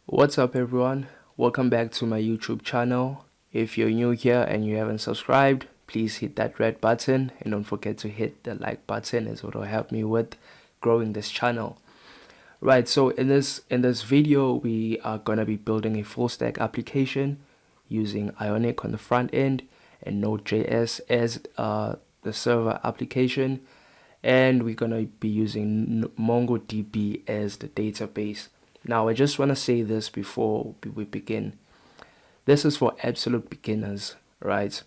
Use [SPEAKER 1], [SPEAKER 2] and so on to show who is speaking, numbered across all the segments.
[SPEAKER 1] What's up everyone? Welcome back to my YouTube channel. If you're new here and you haven't subscribed, please hit that red button and don't forget to hit the like button, as it will help me with growing this channel. Right, so in this video we are gonna be building a full stack application using Ionic on the front end and Node.js as the server application, and we're gonna be using MongoDB as the database. Now, I just want to say this before we begin. This is for absolute beginners, right?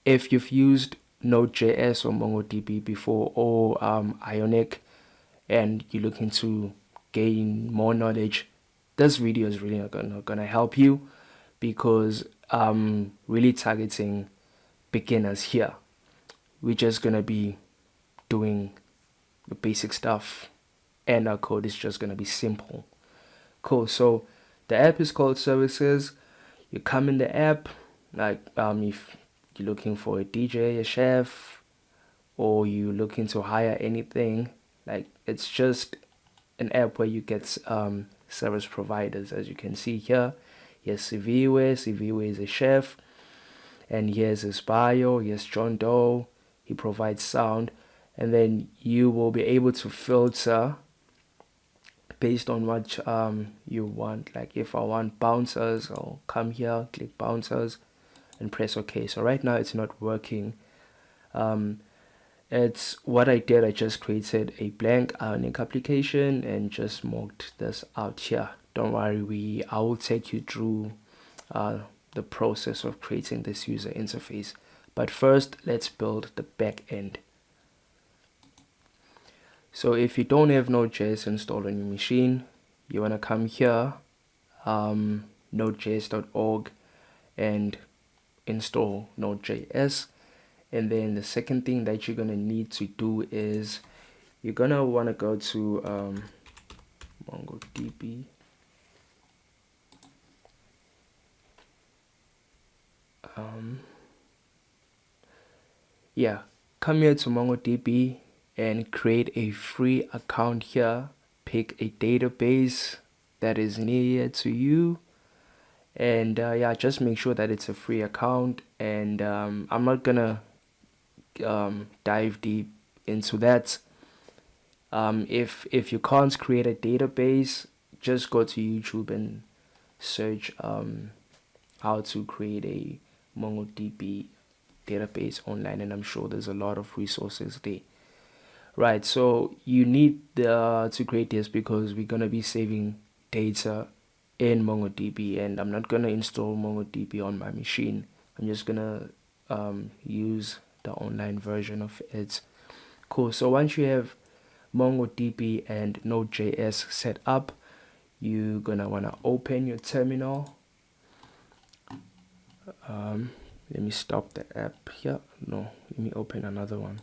[SPEAKER 1] If you've used Node.js or MongoDB before, or Ionic, and you're looking to gain more knowledge, this video is really not gonna help you, because I'm really targeting beginners here. We're just gonna be doing the basic stuff, and our code is just gonna be simple. Cool. So the app is called Services. You come in the app, like if you're looking for a DJ, a chef, or you're looking to hire anything, like it's just an app where you get service providers. As you can see here, here's Siviwe is a chef, and here's his bio. Here's John Doe. He provides sound, and then you will be able to filter based on what you want. Like if I want bouncers, I'll come here, click bouncers, and press OK. So right now it's not working. It's what I did. I just created a blank Ionic application and just mocked this out here. Don't worry, I will take you through the process of creating this user interface. But first, let's build the back end. So if you don't have Node.js installed on your machine, you want to come here, nodejs.org, and install Node.js. And then the second thing that you're going to need to do is you're going to want to go to MongoDB. Come here to MongoDB and create a free account here. Pick a database that is near to you, and just make sure that it's a free account. And I'm not gonna dive deep into that. If you can't create a database, just go to YouTube and search how to create a MongoDB database online, and I'm sure there's a lot of resources there. Right, so you need to create this because we're gonna be saving data in MongoDB, and I'm not gonna install MongoDB on my machine. I'm just gonna use the online version of it. Cool. So once you have MongoDB and Node.js set up, you're gonna wanna open your terminal. Let me stop the app here. No, let me open another one.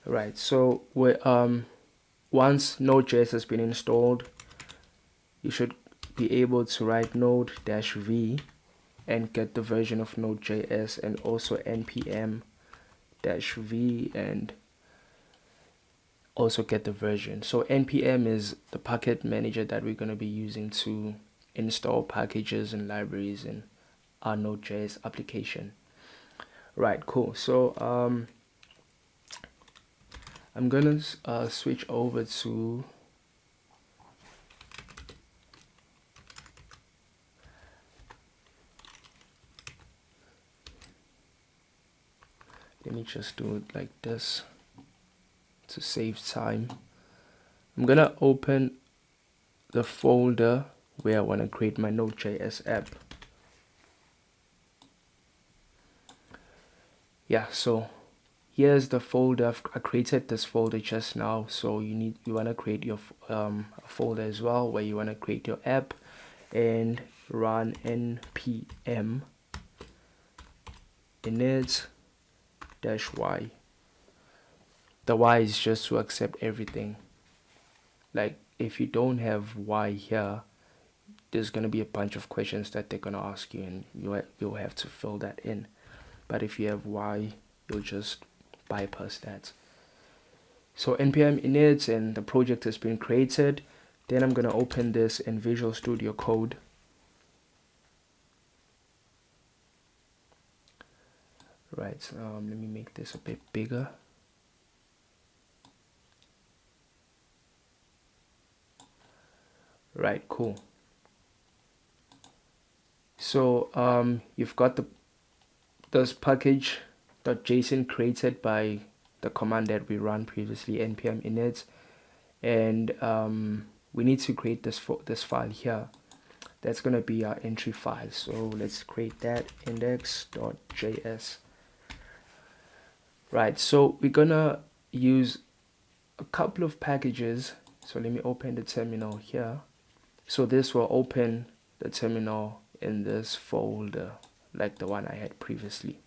[SPEAKER 1] Right, so once Node.js has been installed, you should be able to write node-v and get the version of Node.js, and also npm-v and also get the version. So npm is the package manager that we're going to be using to install packages and libraries in our Node.js application. Right, cool. So I'm gonna switch over to let me just do it like this to save time. I'm gonna open the folder where I want to create my Node.js app. So here's the folder. I created this folder just now, so you want to create your folder as well, where you want to create your app, and run npm init-y. The y is just to accept everything. Like if you don't have y here, there's gonna be a bunch of questions that they're gonna ask you, and you'll have to fill that in. But if you have y, you'll just bypass that. So npm init, and the project has been created. Then I'm going to open this in Visual Studio Code. Right, let me make this a bit bigger. Right, cool. So you've got this package.json created by the command that we ran previously, npm init, and we need to create this file here. That's going to be our entry file. So let's create that, index.js. Right, so we're gonna use a couple of packages. So let me open the terminal here. So this will open the terminal in this folder like the one I had previously.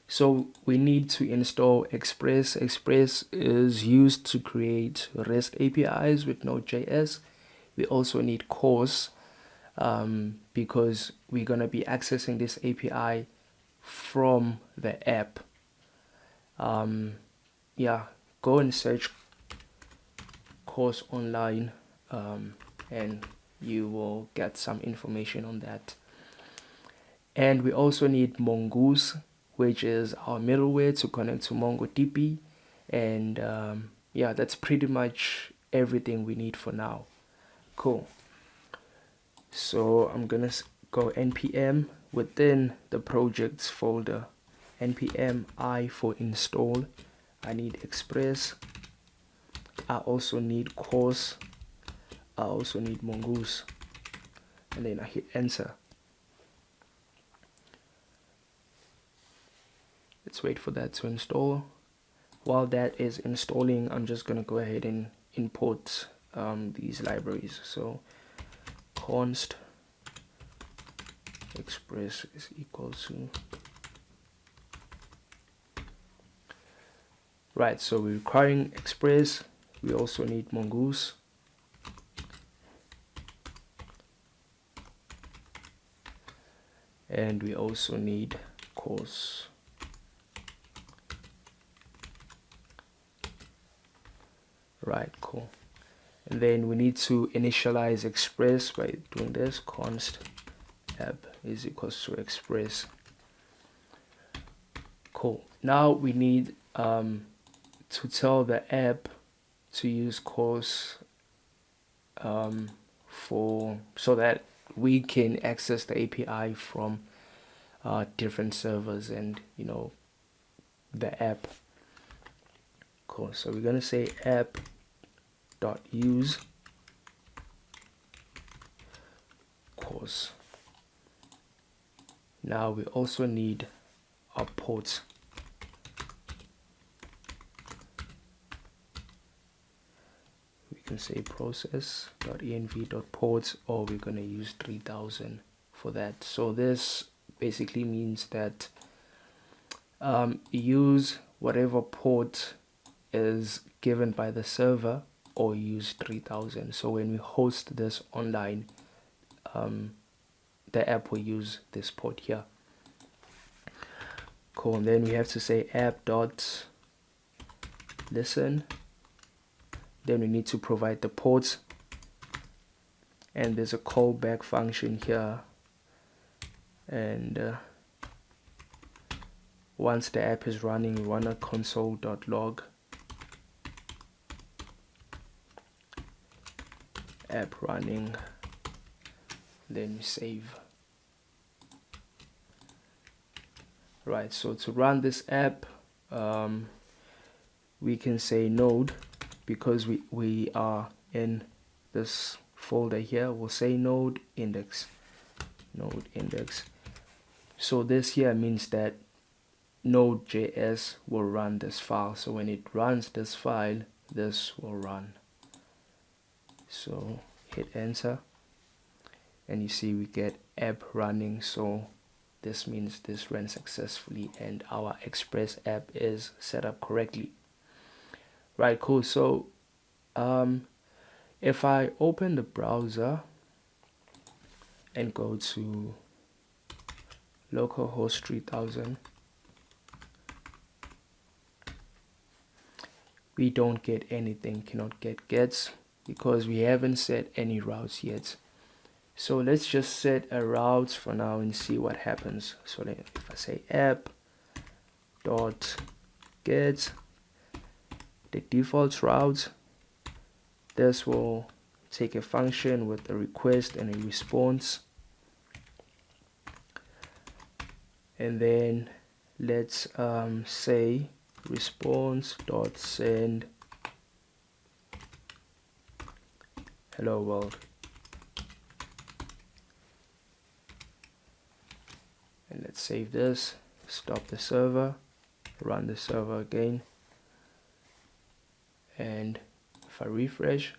[SPEAKER 1] So we need to install Express. Express is used to create REST APIs with Node.js. We also need CORS because we're going to be accessing this API from the app. Yeah, go and search CORS online and you will get some information on that. And we also need Mongoose, which is our middleware to connect to MongoDB. And yeah, that's pretty much everything we need for now. Cool. So I'm gonna go npm within the projects folder, npm I for install. I need Express. I also need CORS. I also need Mongoose. And then I hit enter. Let's wait for that to install. While that is installing, I'm just gonna go ahead and import these libraries. So const express is equal to, right, so we're requiring Express. We also need Mongoose. And we also need CORS. Right, cool. And then we need to initialize Express by doing this, const app is equals to Express. Cool. Now we need to tell the app to use CORS so that we can access the API from different servers and the app. Cool. So we're gonna say app.use CORS. Now we also need our ports. We can say process.env.ports, or we're going to use 3000 for that. So this basically means that use whatever port is given by the server, or use 3000. So when we host this online, the app will use this port here. Cool. And then we have to say app.listen. Then we need to provide the ports, and there's a callback function here, and once the app is running, we run a console.log app running, then we save. Right, so to run this app, we can say node, because we are in this folder here. We'll say node index. So this here means that Node.js will run this file. So when it runs this file, this will run. So hit enter, and you see we get app running. So this means this ran successfully and our Express app is set up correctly. Right, cool. So if I open the browser and go to localhost 3000, we don't get anything, cannot get gets, because we haven't set any routes yet. So let's just set a route for now and see what happens. So if I say app dot get the default route, this will take a function with a request and a response. And then let's say response dot send hello world, and let's save this, stop the server, run the server again, and if I refresh,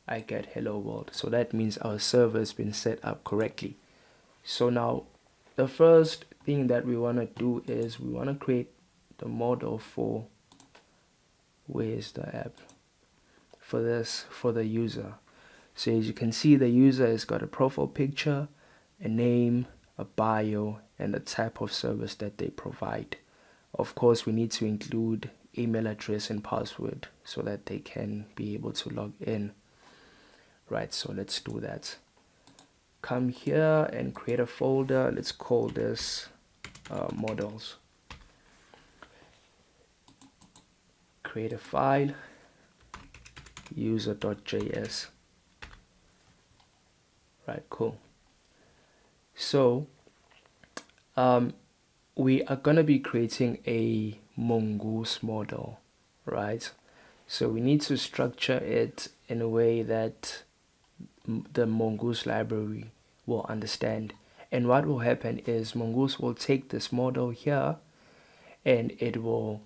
[SPEAKER 1] I get hello world. So that means our server has been set up correctly. So now the first thing that we want to do is we want to create the model for, where's the app, for this, for the user. So as you can see, the user has got a profile picture, a name, a bio, and the type of service that they provide. Of course, we need to include email address and password so that they can be able to log in. Right, so let's do that. Come here and create a folder. Let's call this models. Create a file, user.js. Right, cool. So we are going to be creating a mongoose model, right? So we need to structure it in a way that the mongoose library will understand. And what will happen is mongoose will take this model here and it will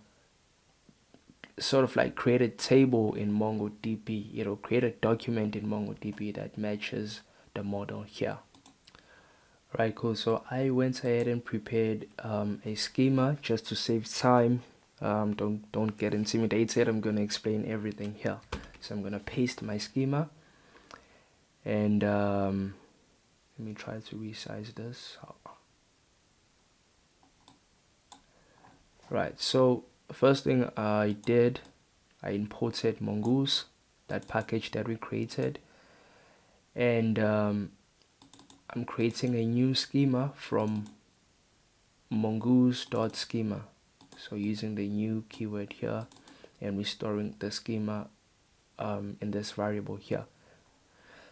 [SPEAKER 1] sort of like create a table in MongoDB. It'll create a document in MongoDB that matches the model here. Right, cool. So I went ahead and prepared a schema just to save time. Don't get intimidated. I'm going to explain everything here. So I'm going to paste my schema, and let me try to resize this. Right, so first thing I did, I imported mongoose, that package that we created, and I'm creating a new schema from mongoose.schema. So using the new keyword here and restoring the schema in this variable here.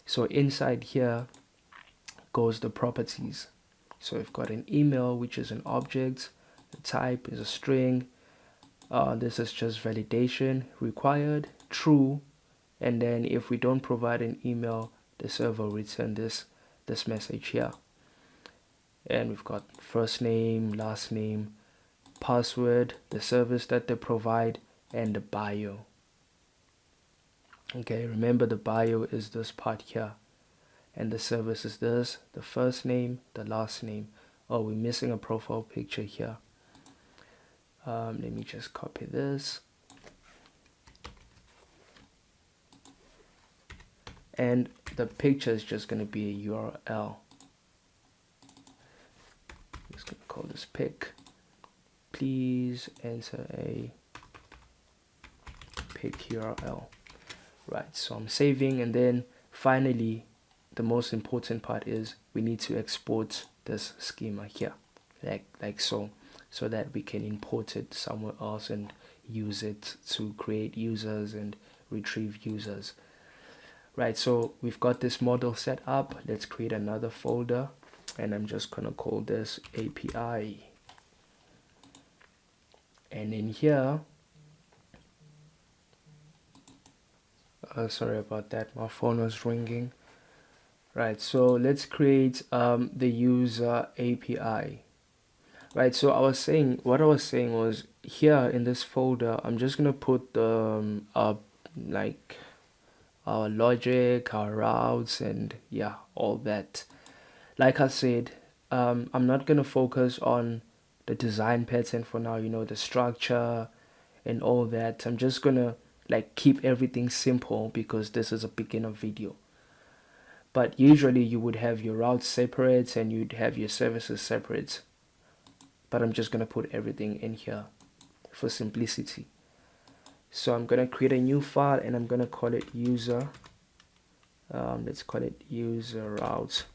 [SPEAKER 1] So inside here goes the properties. So we've got an email, which is an object, the type is a string, this is just validation, required, true, and then if we don't provide an email, the server will return this message here. And we've got first name, last name, password, the service that they provide, and the bio. Okay, remember the bio is this part here, and the service is this, the first name, the last name. Oh, we're missing a profile picture here. Let me just copy this, and the picture is just going to be a URL. I'm just going to call this pic. Please enter a pic URL. Right, so I'm saving, and then finally the most important part is we need to export this schema here, like so that we can import it somewhere else and use it to create users and retrieve users. Right, so we've got this model set up. Let's create another folder, and I'm just gonna call this API. And in here, sorry about that, my phone was ringing. Right, so let's create the user API. Right, so what I was saying was here in this folder, I'm just gonna put the like our logic, our routes, and yeah, all that. Like I said, I'm not gonna focus on the design pattern for now, you know, the structure and all that. I'm just gonna like keep everything simple because this is a beginner video. But usually you would have your routes separate and you'd have your services separate. But I'm just gonna put everything in here for simplicity. So I'm gonna create a new file and I'm gonna call it user. Let's call it user routes.js.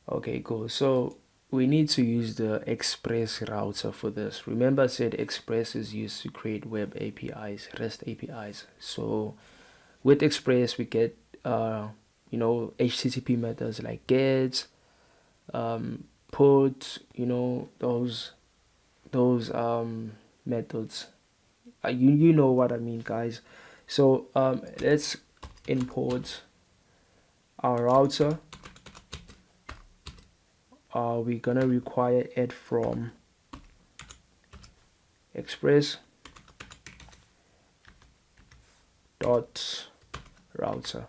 [SPEAKER 1] Okay, cool. So we need to use the Express router for this. Remember I said Express is used to create web APIs, REST APIs. So with Express we get HTTP methods like get, put, those methods. You know what I mean, guys. So let's import our router. We're gonna require it from express dot router,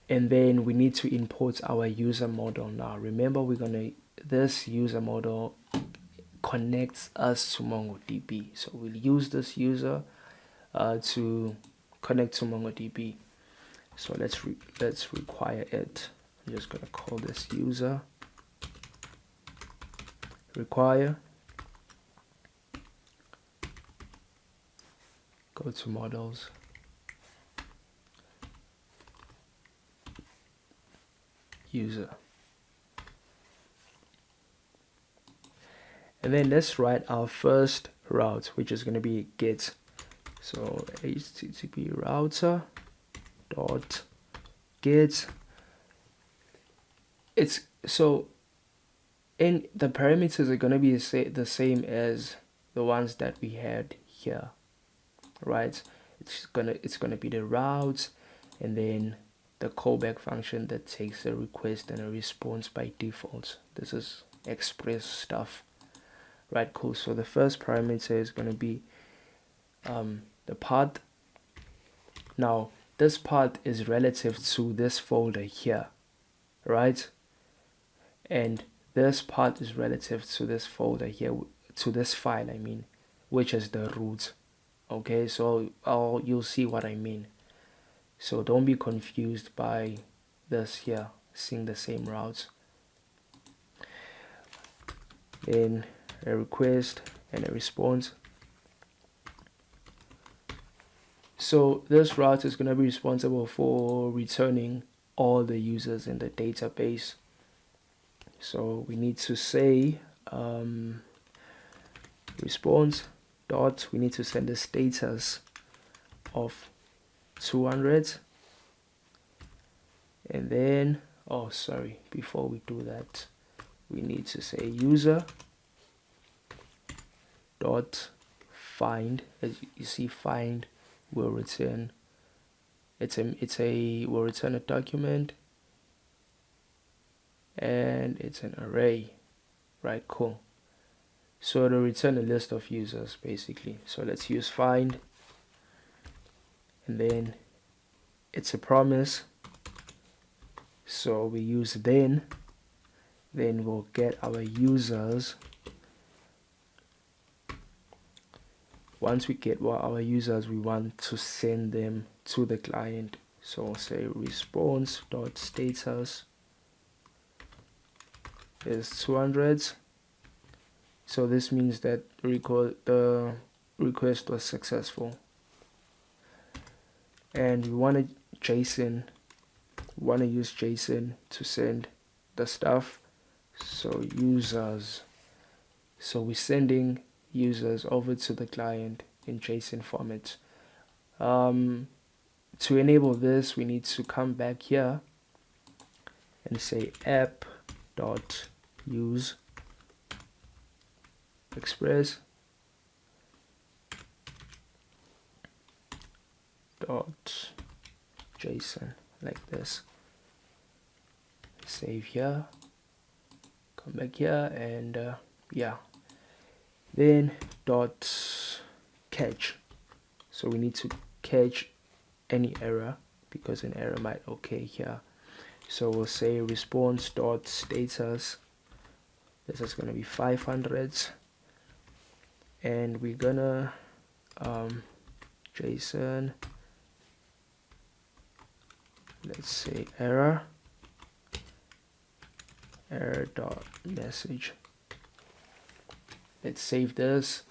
[SPEAKER 1] and then we need to import our user model. Now remember, this user model connects us to MongoDB, so we'll use this user to connect to MongoDB. So let's require it. I'm just gonna call this user require, go to models, user, and then let's write our first route, which is going to be get. So http router dot get. It's so in the parameters are going to be the same as the ones that we had here, right? It's gonna be the route, and then the callback function that takes a request and a response by default. This is Express stuff, right? Cool. So the first parameter is going to be the path. Now this path is relative to this folder here, right? And this path is relative to this folder here, to this file, I mean, which is the root. Okay, so you'll see what I mean. So don't be confused by this here, seeing the same routes. Then a request and a response. So this route is going to be responsible for returning all the users in the database. So we need to say response dot, we need to send the status of 200, and then before we do that, we need to say user dot find. As you see, find will return will return a document, and it's an array, right? Cool. So it'll return a list of users basically. So let's use find, and then it's a promise, so we use then we'll get our users. Once we get our users, we want to send them to the client. So I'll say response dot status is 200. So this means that the request was successful, and we want to use JSON to send the stuff. So users, so we're sending users over to the client in JSON format. To enable this, we need to come back here and say app dot use express dot JSON, like this. Save here, come back here, and then dot catch. So we need to catch any error, because an error might occur here. So we'll say response dot status, this is going to be 500, and we're gonna JSON, let's say error, error.message. Let's save this.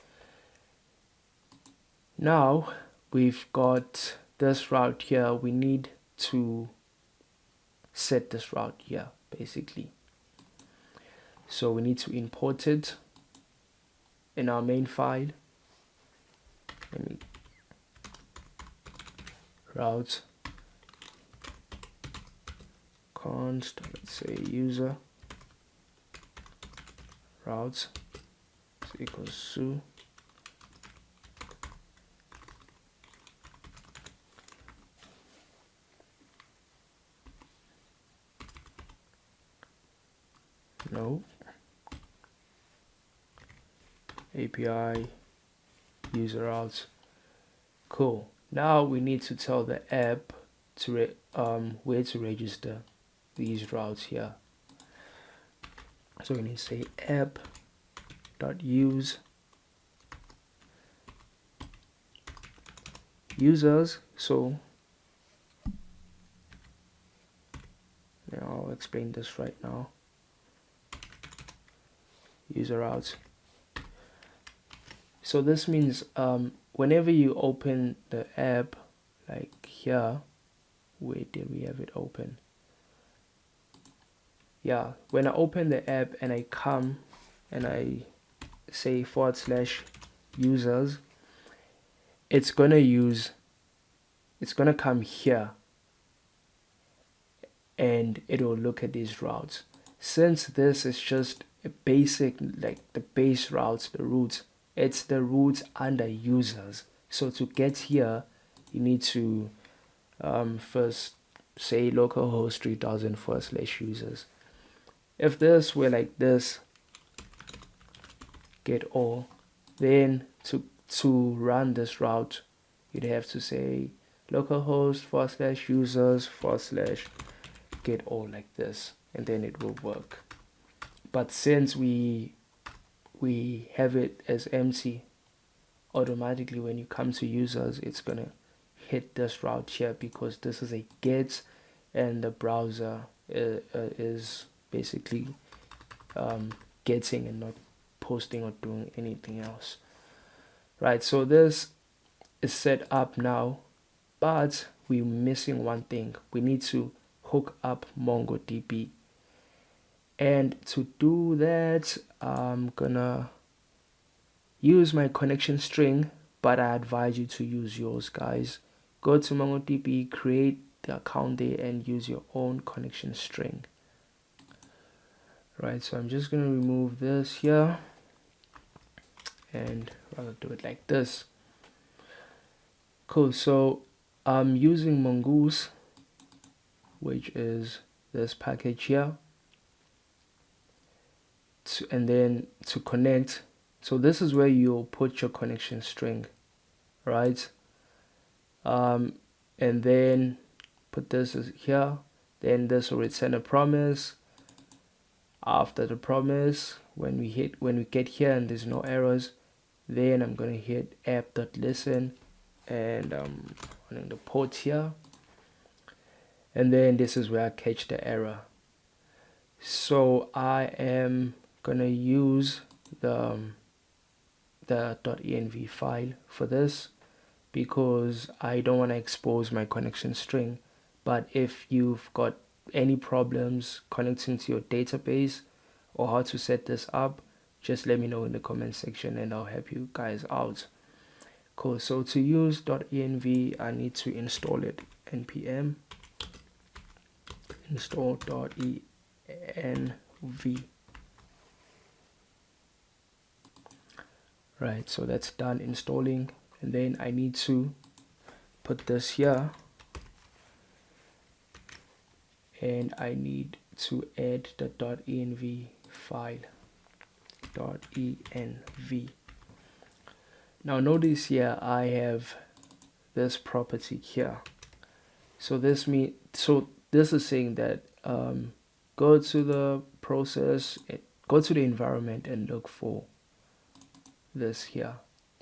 [SPEAKER 1] Now we've got this route here. We need to set this route here basically. So we need to import it in our main file. Let me route const, let's say user routes equals to no API user routes. Cool. Now we need to tell the app to where to register these routes here. So we need to say app.use users. So now I'll explain this right now. User routes. So this means whenever you open the app, like here, where did we have it open? Yeah, when I open the app and I come and I say /users, it's gonna come here and it will look at these routes. Since this is just a basic, like the base routes, the roots, it's the roots under users. So to get here, you need to first say localhost 3004/users. If this were like this, get all, then to run this route, you'd have to say localhost /users /get all, like this, and then it will work. But since we have it as empty, automatically when you come to users, it's gonna hit this route here because this is a get and the browser is basically getting and not posting or doing anything else, right? So this is set up now, but we're missing one thing. We need to hook up MongoDB, and to do that I'm gonna use my connection string, but I advise you to use yours, guys. Go to MongoDB, create the account there, and use your own connection string. Right, so I'm just gonna remove this here and rather do it like this. Cool. So I'm using Mongoose, which is this package here, and then to connect. So this is where you'll put your connection string, right? And then put this as here. Then this will return a promise. After the promise, when we get here and there's no errors, then I'm gonna hit app.listen and running the port here, and then this is where I catch the error. So I am gonna use the .env file for this because I don't want to expose my connection string. But if you've got any problems connecting to your database or how to set this up, just let me know in the comment section and I'll help you guys out. Cool. So to use .env, I need to install it. npm install .env. Right, so that's done installing, and then I need to put this here, and I need to add the .env file. .env. Now notice here I have this property here. So this is saying that go to the process, go to the environment and look for this here.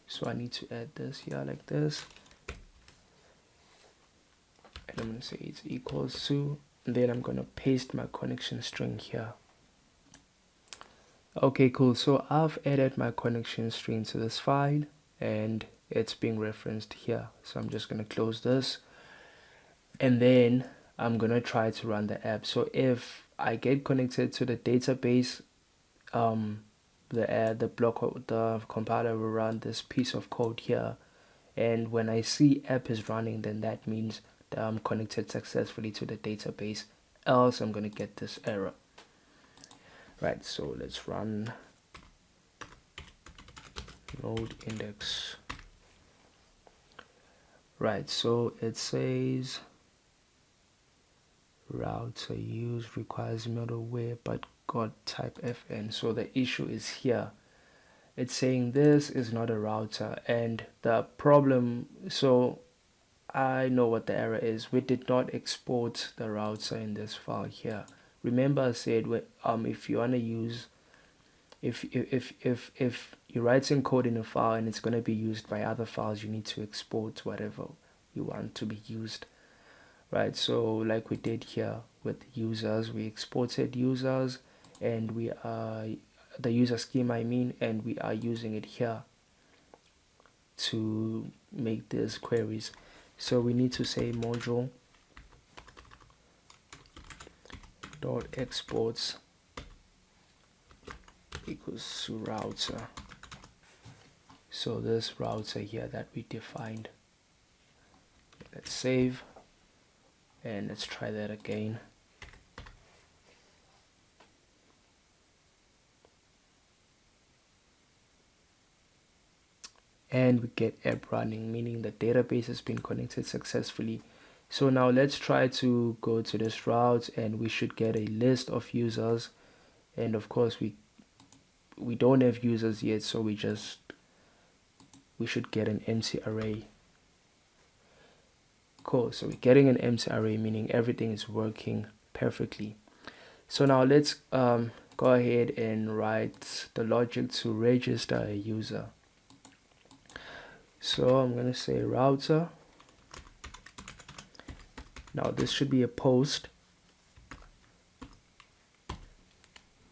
[SPEAKER 1] So I need to add this here like this, and I'm going to say it's equals to, and then I'm going to paste my connection string here. Okay, cool. So I've added my connection string to this file and it's being referenced here. So I'm just going to close this and then I'm going to try to run the app. So if I get connected to the database, the compiler will run this piece of code here, and when I see app is running, then that means that I'm connected successfully to the database, else I'm going to get this error. Right, so let's run node index. Right, so it says router use requires middleware but got type fn. So the issue is here. It's saying this is not a router, and the problem, so I know what the error is. We did not export the router in this file here. Remember I said if you want to use, if you're writing code in a file and it's going to be used by other files, you need to export whatever you want to be used, right? So like we did here with users, we exported users and we are the user schema, I mean, and we are using it here to make these queries. So we need to say module dot exports equals to router. So this router here that we defined, let's save and let's try that again. And we get app running, meaning the database has been connected successfully. So now let's try to go to this route and we should get a list of users, and of course we don't have users yet, so we should get an empty array. Cool, so we're getting an empty array, meaning everything is working perfectly. So now let's go ahead and write the logic to register a user. So I'm going to say router. Now this should be a post,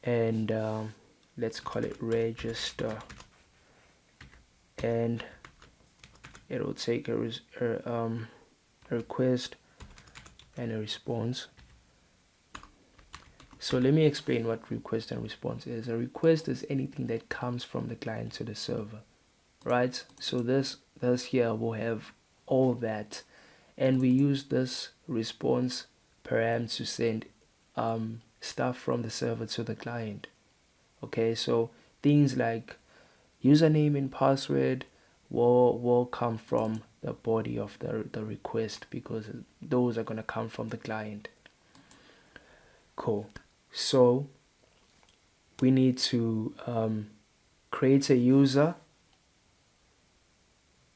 [SPEAKER 1] and let's call it register, and it will take a request and a response. So let me explain what request and response is. A request is anything that comes from the client to the server, right? So this here will have all that, and we use this response param to send stuff from the server to the client. Okay, so things like username and password will come from the body of the request, because those are going to come from the client. Cool. So we need to create a user,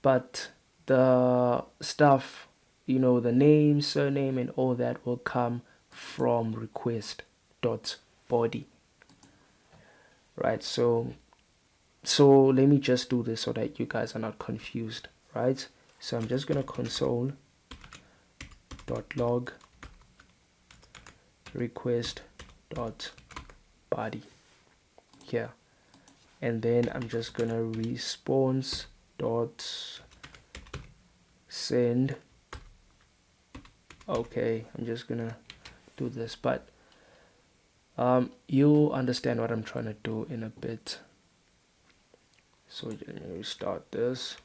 [SPEAKER 1] but the stuff, you know, the name, surname and all that will come from request.body, right? So let me just do this so that you guys are not confused, right? So I'm just gonna console.log request.body here, and then I'm just gonna response.send. Okay, I'm just gonna do this, but you'll understand what I'm trying to do in a bit. So let me restart this.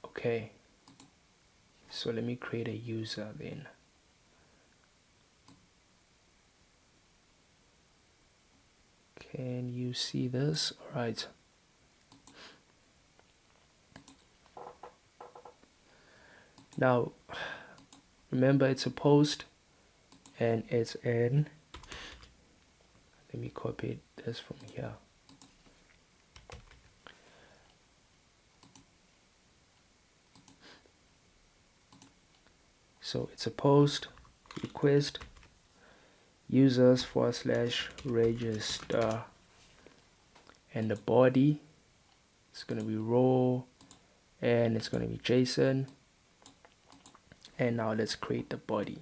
[SPEAKER 1] Okay, so let me create a user then. Can you see this? All right. Now, remember it's a post and it's in. Let me copy this from here. So it's a post request users /register, and the body is going to be raw and it's going to be JSON, And now let's create the body.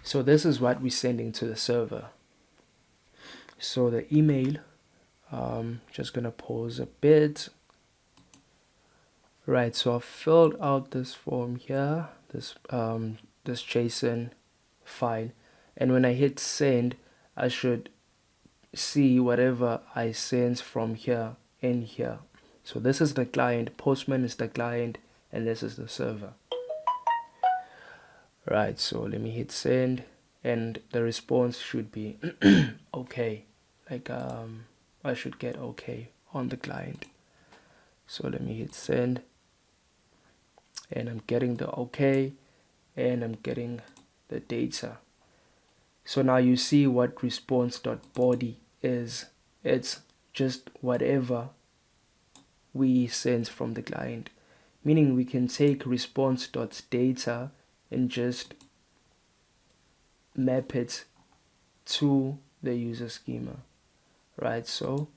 [SPEAKER 1] So this is what we're sending to the server. So the email, just gonna pause a bit. Right, so I've filled out this form here, this JSON file, and when I hit send, I should see whatever I send from here in here. So this is the client, Postman is the client, and this is the server. Right, so let me hit send, and the response should be okay. Like I should get okay on the client. So let me hit send, and I'm getting the okay, and I'm getting the data. So now you see what response.body is. It's just whatever we send from the client, meaning we can take response.data and just map it to the user schema, right? So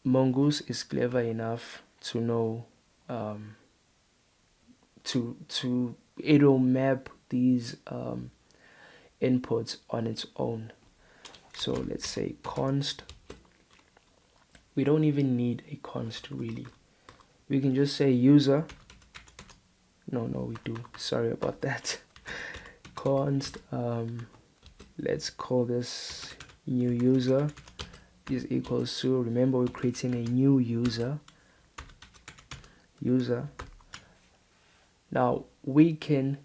[SPEAKER 1] Mongoose is clever enough to know it'll map these inputs on its own. So let's say const. We don't even need a const really. We can just say user. No, we do. Sorry about that. Const. Let's call this new user is equals to. Remember, we're creating a new user. Now we can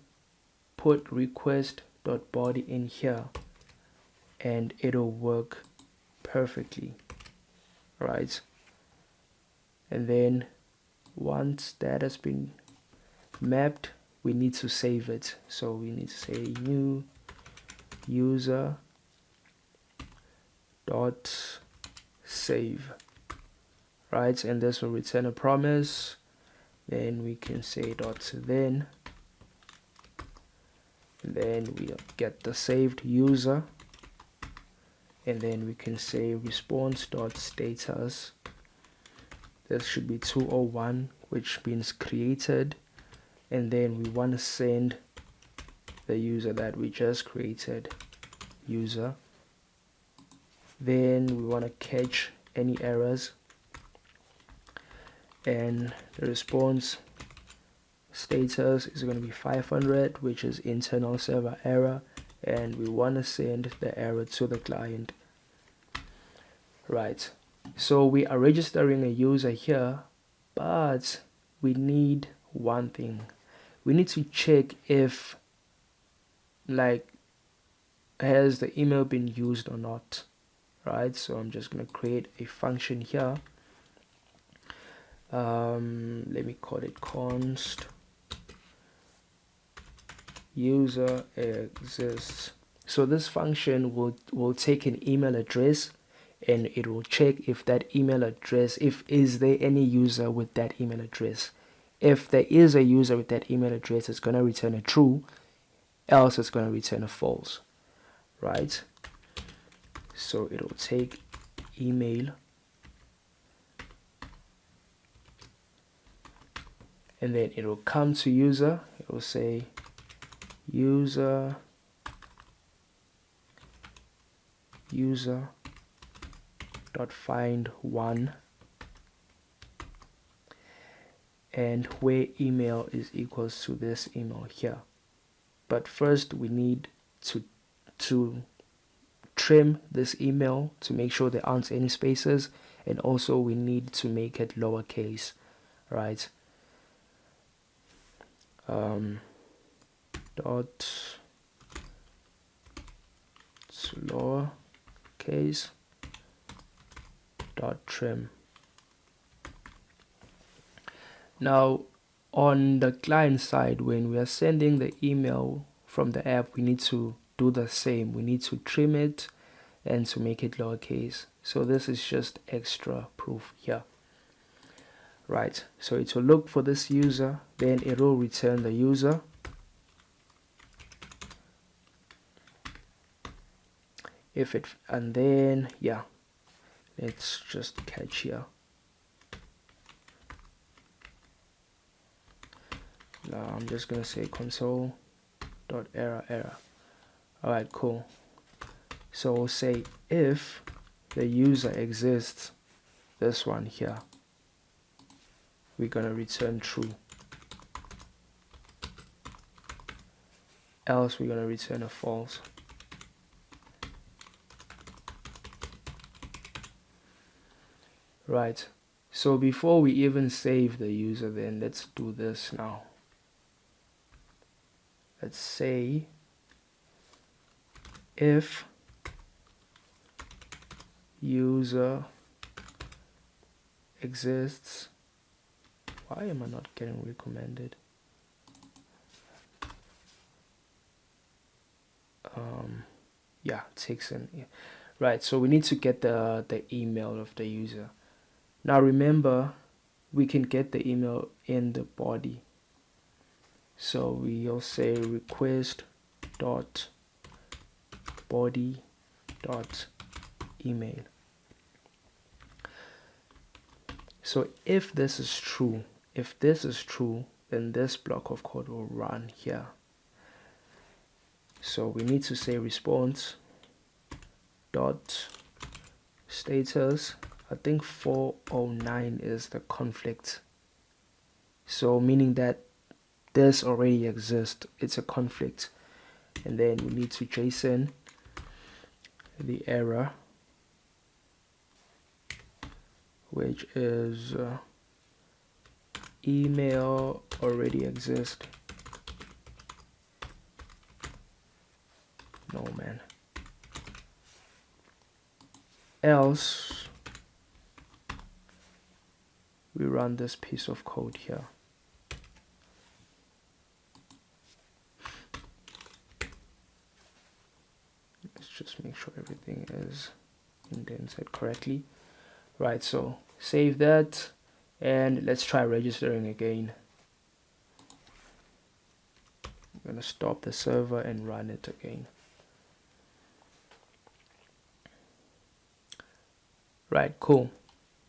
[SPEAKER 1] put request.body in here and it'll work perfectly, right? And then once that has been mapped, we need to save it. So we need to say new user dot save, right? And this will return a promise. Then we can say dot then we get the saved user, and then we can say response dot status. This should be 201, which means created, and then we want to send the user that we just created, user. Then we want to catch any errors, and the response status is going to be 500, which is internal server error, and we want to send the error to the client, right? So we are registering a user here, but we need one thing. We need to check if, like, has the email been used or not, right? So I'm just going to create a function here. Let me call it const user exists. So this function will take an email address, and it will check if that email address, is there any user with that email address. If there is a user with that email address, it's going to return a true, else it's going to return a false, right? So it will take email, and then it will come to user. It will say user dot find one, and where email is equals to this email here. But first we need to trim this email to make sure there aren't any spaces, and also we need to make it lowercase, right? Dot lowercase dot trim. Now on the client side, when we are sending the email from the app, we need to do the same. We need to trim it and to make it lowercase. So this is just extra proof here, right? So it will look for this user, then it will return the user. And then yeah, let's just catch here. Now I'm just gonna say console.error. Alright, cool. So we'll say if the user exists, this one here, we're gonna return true. Else we're gonna return a false. Right. So before we even save the user, then let's do this now. Let's say if user exists. Why am I not getting recommended? Yeah, it takes in. Yeah. Right, so we need to get the email of the user. Now remember, we can get the email in the body. So we'll say request dot body dot email. So if this is true, then this block of code will run here. So we need to say response dot status. I think 409 is the conflict. So meaning that this already exists, it's a conflict. And then we need to JSON the error, which is email already exists. No, man. Else we run this piece of code here. Let's just make sure everything is indented correctly. Right, so save that and let's try registering again. I'm gonna stop the server and run it again. Right, cool.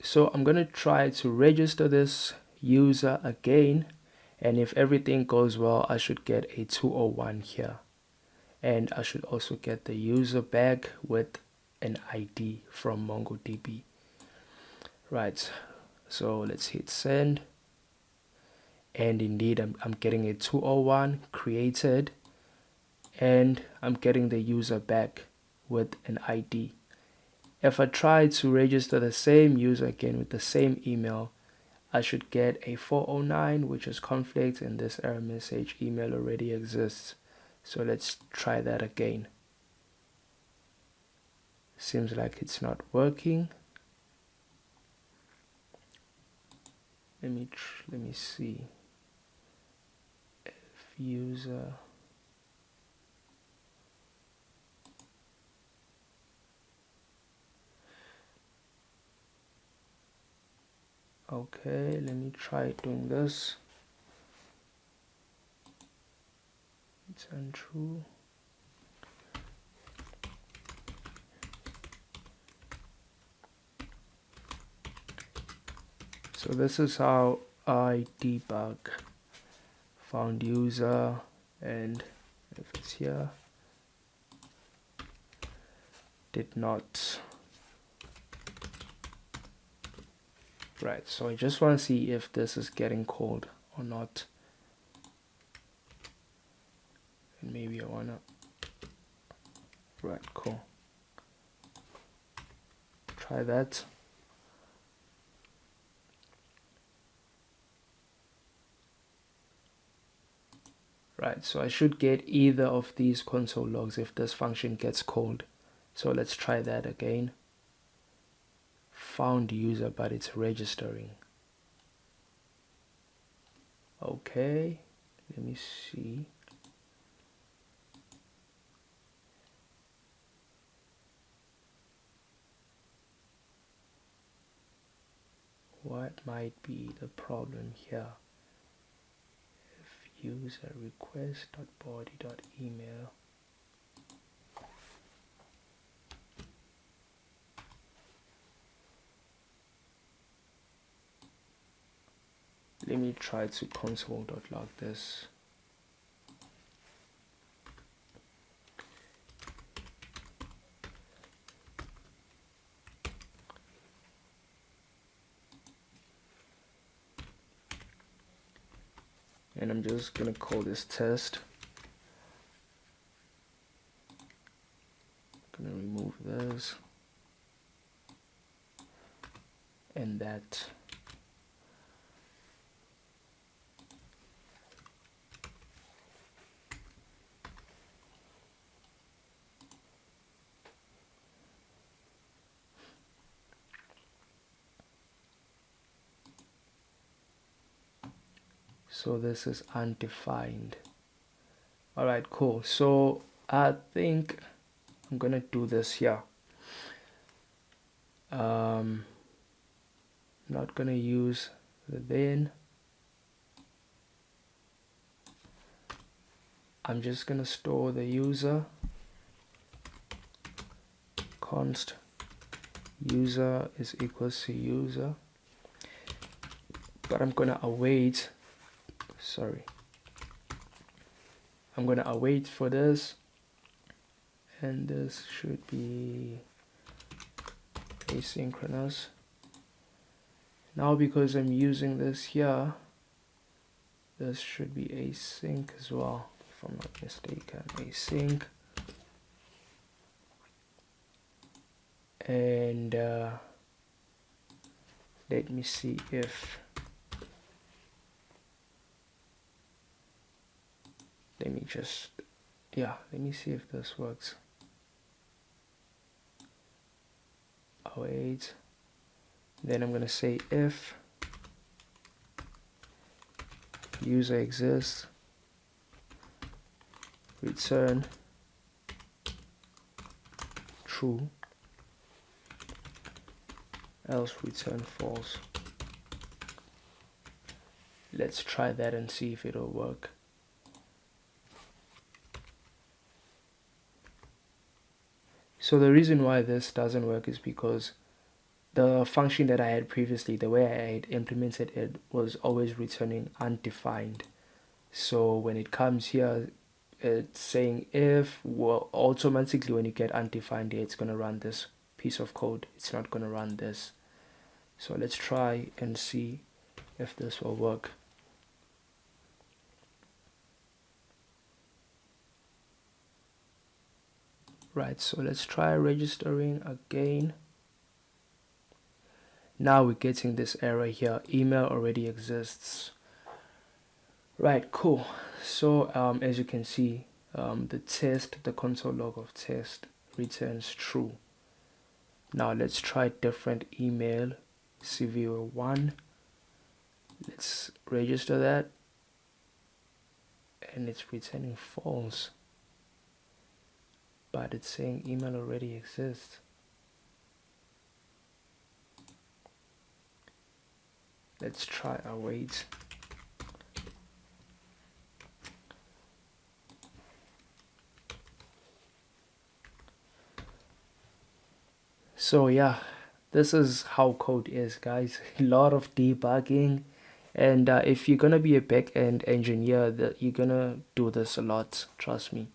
[SPEAKER 1] So I'm gonna try to register this user again, and if everything goes well, I should get a 201 here, and I should also get the user back with an ID from MongoDB. Right, so let's hit send, and indeed I'm getting a 201 created, and I'm getting the user back with an ID. If I try to register the same user again with the same email, I should get a 409, which is conflict, and this error message email already exists. So let's try that again. Seems like it's not working. Let me see. If user okay, let me try doing this. It's untrue. So this is how I debug found user, and if it's here, did not. Right, so I just want to see if this is getting called or not. And maybe I wanna, right, cool. Try that. Right, so I should get either of these console logs if this function gets called. So let's try that again. Found user, but it's registering. Okay, let me see. What might be the problem here? If user request.body.email. let me try to console.log this. And I'm just gonna call this test. Gonna remove this and that. So this is undefined. All right, cool. So I think I'm gonna do this here. Not gonna use the then. I'm just gonna store the user const user is equals to user, but I'm gonna await. I'm gonna await for this, and this should be asynchronous. Now because I'm using this here, this should be async as well, if I'm not mistaken. Async, and let me see if let me see if this works. Await, then I'm gonna say if user exists, return true, else return false. Let's try that and see if it'll work. So the reason why this doesn't work is because the function that I had previously, the way I had implemented it, was always returning undefined. So when it comes here, it's saying if, well, automatically when you get undefined here, it's going to run this piece of code. It's not going to run this. So let's try and see if this will work. Right, so let's try registering again. Now we're getting this error here, email already exists. Right, cool. So as you can see, the console log of test returns true. Now let's try different email, CV1. Let's register that, and it's returning false, but it's saying email already exists. Let's try await. So yeah, this is how code is, guys. A lot of debugging, and if you're gonna be a back-end engineer, you're gonna do this a lot, trust me.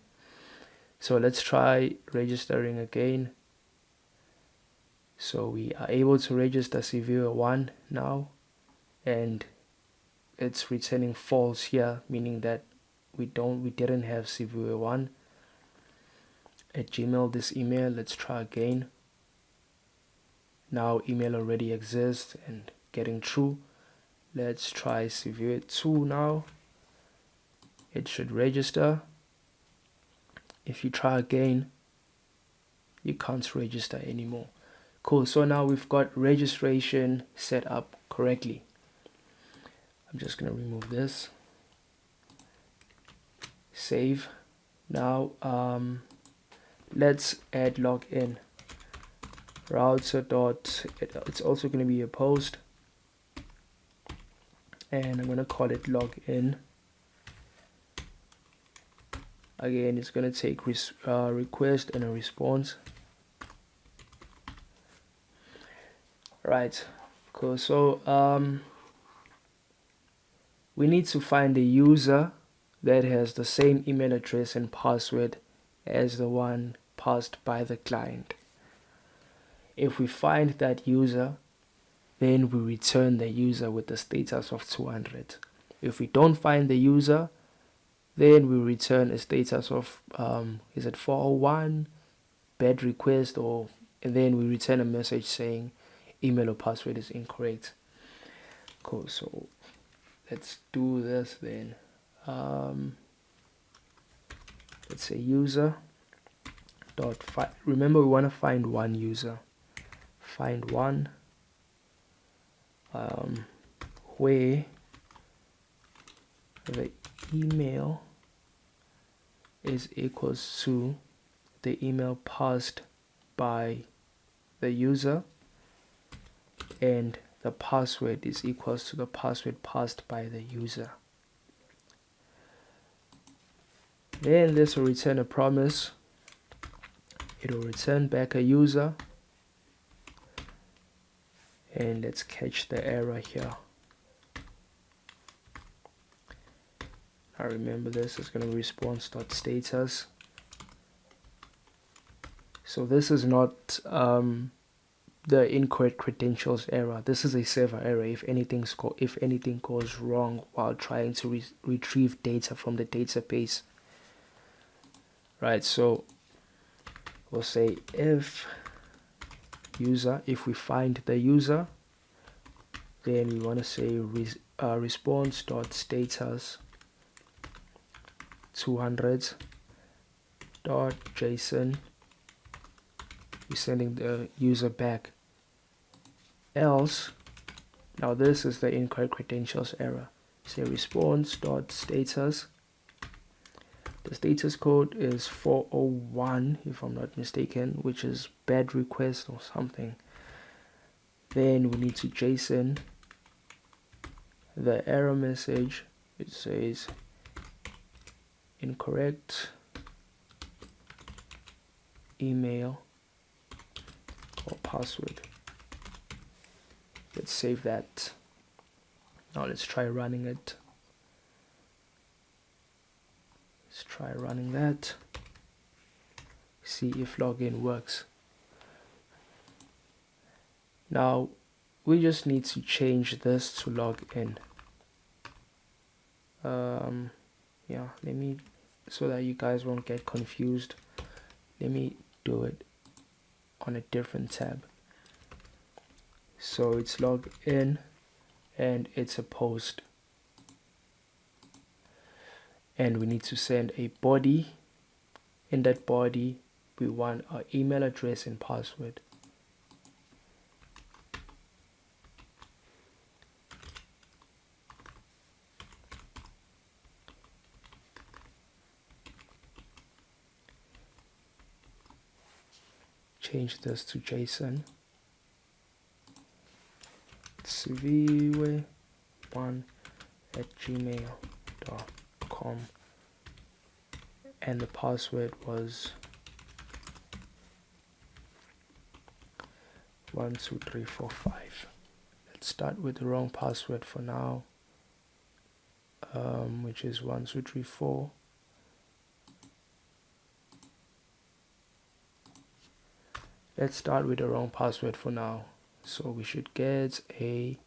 [SPEAKER 1] So let's try registering again. So we are able to register CV1 now, and it's returning false here, meaning that we didn't have CV1 at Gmail. This email, let's try again. Now email already exists and getting true. Let's try CV2 now. It should register. If you try again, you can't register anymore. Cool, so now we've got registration set up correctly. I'm just gonna remove this. Save. Now let's add login. Router dot, it's also gonna be a post, and I'm gonna call it login. Again, it's gonna take request and a response. Right, cool. So we need to find a user that has the same email address and password as the one passed by the client. If we find that user, then we return the user with the status of 200. If we don't find the user, then we return a status of is it 401, bad request, and then we return a message saying email or password is incorrect. Cool. So let's do this then. Let's say user dot find. Remember, we want to find one user. Find one where the email is equals to the email passed by the user, and the password is equals to the password passed by the user. Then this will return a promise. It will return back a user, and let's catch the error here. I remember this is going to be response.status. So this is not the incorrect credentials error. This is a server error if anything goes wrong while trying to retrieve data from the database. Right, so we'll say if user, if we find the user, then we want to say response.status 200.json. we're sending the user back. Else, now this is the incorrect credentials error. Say response.status. The status code is 401 if I'm not mistaken, which is bad request or something. Then we need to JSON the error message. It says incorrect email or password. Let's save that. Now let's try running it. Let's try running that. See if login works. Now we just need to change this to login. Yeah, let me, so that you guys won't get confused, let me do it on a different tab. So it's login and it's a post, and we need to send a body. In that body we want our email address and password. Change this to JSON. cv1@gmail.com, and the password was 12345. Let's start with the wrong password for now, which is 1234. Let's start with the wrong password for now. So we should get a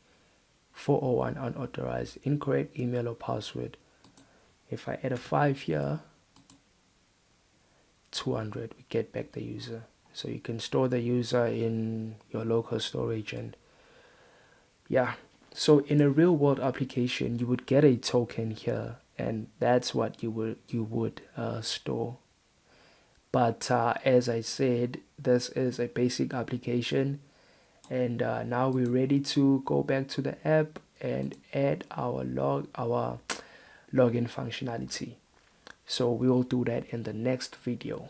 [SPEAKER 1] 401 unauthorized incorrect email or password. If I add a 5 here, 200, we get back the user. So you can store the user in your local storage, and yeah. So in a real world application, you would get a token here, and that's what you would store. But as I said, this is a basic application, and now we're ready to go back to the app and add our login functionality. So we will do that in the next video.